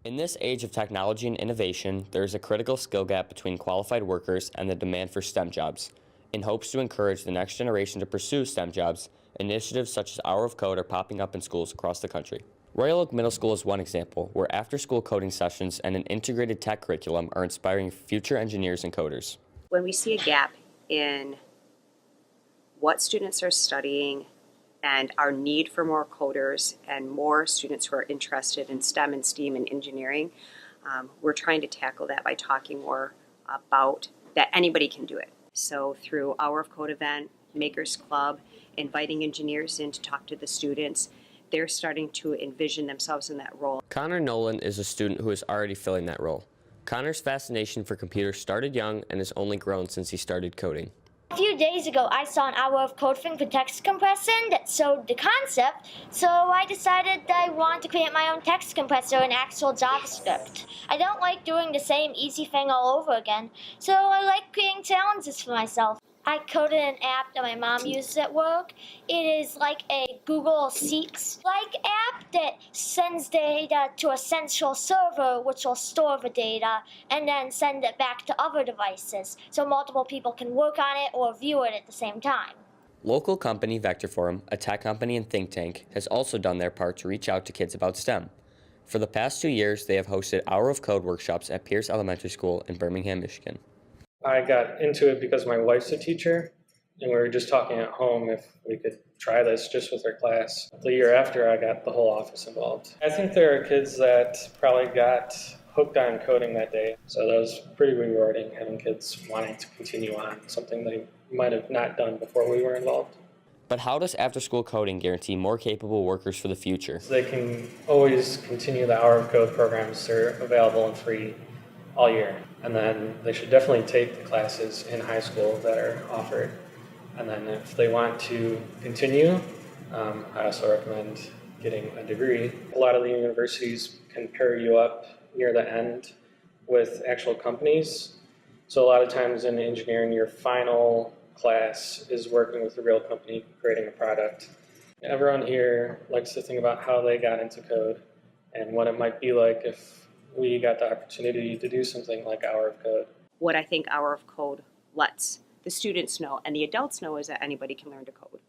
In this age of technology and innovation, there is a critical skill gap between qualified workers and the demand for STEM jobs. In hopes to encourage the next generation to pursue STEM jobs, initiatives such as Hour of Code are popping up in schools across the country. Royal Oak Middle School is one example, where after-school coding sessions and an integrated tech curriculum are inspiring future engineers and coders. When we see a gap in what students are studying and our need for more coders and more students who are interested in STEM and STEAM and engineering, we're trying to tackle that by talking more about that anybody can do it. So through Hour of Code event, Makers Club, inviting engineers in to talk to the students, they're starting to envision themselves in that role. Connor Nolan is a student who is already filling that role. Connor's fascination for computers started young and has only grown since he started coding. A few days ago, I saw an Hour of Code thing for text compressing that showed the concept, so I decided that I wanted to create my own text compressor in actual JavaScript. I don't like doing the same easy thing all over again, so I like creating challenges for myself. I coded an app that my mom uses at work. It is like a Google Sheets-like app that sends data to a central server, which will store the data and then send it back to other devices, so multiple people can work on it or view it at the same time. Local company Vectorform, a tech company and think tank, has also done their part to reach out to kids about STEM. For the past 2 years, they have hosted Hour of Code workshops at Pierce Elementary School in Birmingham, Michigan. I got into it because my wife's a teacher, and we were just talking at home if we could try this just with our class. The year after, I got the whole office involved. I think there are kids that probably got hooked on coding that day, so that was pretty rewarding, having kids wanting to continue on something they might have not done before we were involved. But how does after-school coding guarantee more capable workers for the future? They can always continue the Hour of Code programs. They're available and free all year. And then they should definitely take the classes in high school that are offered. And then if they want to continue, I also recommend getting a degree. A lot of the universities can pair you up near the end with actual companies. So a lot of times in engineering, your final class is working with a real company creating a product. Everyone here likes to think about how they got into code and what it might be like if we got the opportunity to do something like Hour of Code. What I think Hour of Code lets the students know and the adults know is that anybody can learn to code.